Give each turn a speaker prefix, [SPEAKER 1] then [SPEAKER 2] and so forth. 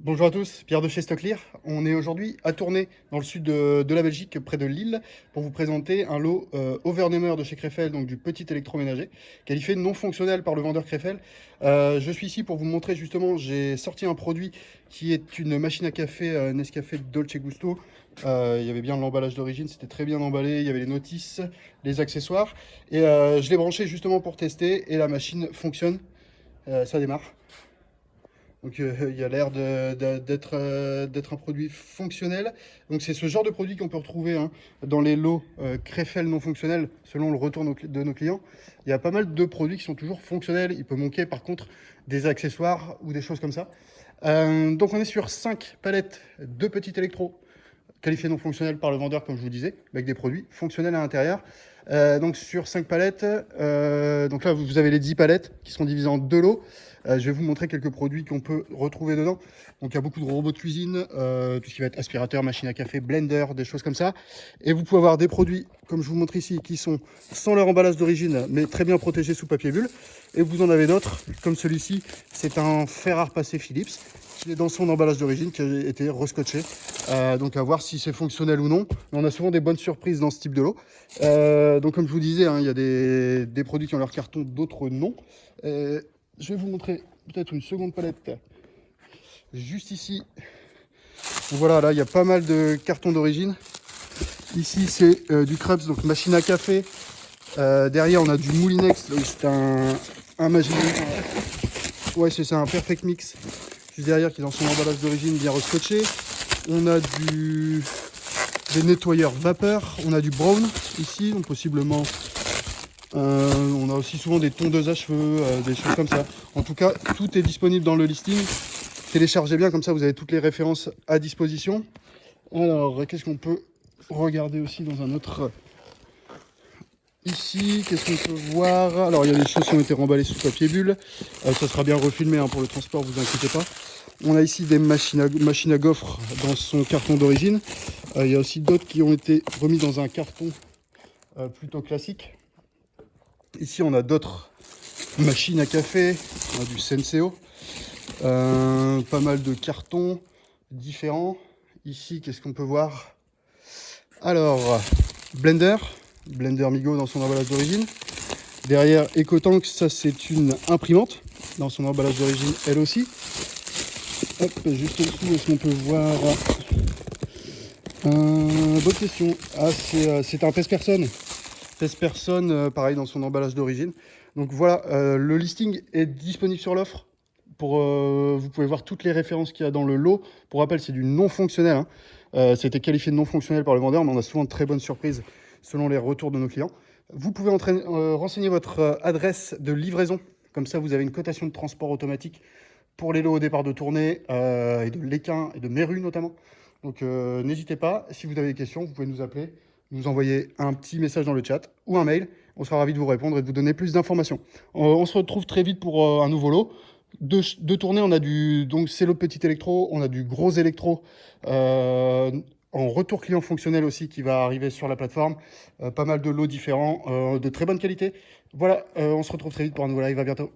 [SPEAKER 1] Bonjour à tous, Pierre de chez Stocklear. On est aujourd'hui à Tournai, dans le sud de la Belgique, près de Lille, pour vous présenter un lot Overnemer de chez Crefel, donc du petit électroménager, qualifié non fonctionnel par le vendeur Crefel. Je suis ici pour vous montrer justement, j'ai sorti un produit qui est une machine à café Nescafé Dolce Gusto. Il y avait bien l'emballage d'origine, c'était très bien emballé, il y avait les notices, les accessoires. Et je l'ai branché justement pour tester et la machine fonctionne, ça démarre. Donc il y a l'air d'être un produit fonctionnel. Donc c'est ce genre de produit qu'on peut retrouver dans les lots Crefel non fonctionnels selon le retour de nos clients. Il y a pas mal de produits qui sont toujours fonctionnels. Il peut manquer par contre des accessoires ou des choses comme ça. Donc on est sur 5 palettes de petits électros qualifiés non fonctionnels par le vendeur, comme je vous disais, avec des produits fonctionnels à l'intérieur. Donc sur 5 palettes, donc là vous avez les 10 palettes qui seront divisées en 2 lots. Je vais vous montrer quelques produits qu'on peut retrouver dedans. Donc il y a beaucoup de robots de cuisine, tout ce qui va être aspirateur, machine à café, blender, des choses comme ça. Et vous pouvez avoir des produits, comme je vous montre ici, qui sont sans leur emballage d'origine, mais très bien protégés sous papier bulle. Et vous en avez d'autres, comme celui-ci, c'est un fer à repasser Philips, qui est dans son emballage d'origine, qui a été rescotché. Donc à voir si c'est fonctionnel ou non. Mais on a souvent des bonnes surprises dans ce type de lot. Donc comme je vous disais, il y a des produits qui ont leur carton, d'autres non. Je vais vous montrer peut-être une seconde palette juste ici. Voilà, là il y a pas mal de cartons d'origine. Ici c'est du Krebs, donc machine à café. Derrière on a du Moulinex, c'est un Magic. Ouais, c'est ça, un Perfect Mix. Juste derrière qui est dans son emballage d'origine bien rescotché. On a des nettoyeurs vapeur. On a du Brown ici, donc possiblement. On a aussi souvent des tondeuses à cheveux, des choses comme ça. En tout cas, tout est disponible dans le listing. Téléchargez bien, comme ça vous avez toutes les références à disposition. Alors, qu'est-ce qu'on peut regarder aussi dans un autre... Ici, qu'est-ce qu'on peut voir? Alors, il y a des choses qui ont été remballées sous papier bulle. Ça sera bien refilmé pour le transport, vous inquiétez pas. On a ici des machines à gaufres dans son carton d'origine. Il y a aussi d'autres qui ont été remis dans un carton plutôt classique. Ici, on a d'autres machines à café, on a du Senseo, pas mal de cartons différents. Ici, qu'est-ce qu'on peut voir? Alors, blender Migo dans son emballage d'origine. Derrière, EcoTank, ça c'est une imprimante dans son emballage d'origine, elle aussi. Hop, juste en dessous, est-ce qu'on peut voir? Bonne question. Ah, c'est un pèse-personne. Pèse-personne, pareil, dans son emballage d'origine. Donc voilà, le listing est disponible sur l'offre. Vous pouvez voir toutes les références qu'il y a dans le lot. Pour rappel, c'est du non fonctionnel. C'était qualifié de non fonctionnel par le vendeur, mais on a souvent de très bonnes surprises selon les retours de nos clients. Vous pouvez renseigner votre adresse de livraison. Comme ça, vous avez une cotation de transport automatique pour les lots au départ de Tournai, et de Léquin et de Méru notamment. Donc n'hésitez pas, si vous avez des questions, vous pouvez nous appeler, nous envoyer un petit message dans le chat ou un mail. On sera ravis de vous répondre et de vous donner plus d'informations. On se retrouve très vite pour un nouveau lot. De Tournai, on a donc c'est le petit électro, on a du gros électro en retour client fonctionnel aussi qui va arriver sur la plateforme. Pas mal de lots différents, de très bonne qualité. Voilà, on se retrouve très vite pour un nouveau live, à bientôt.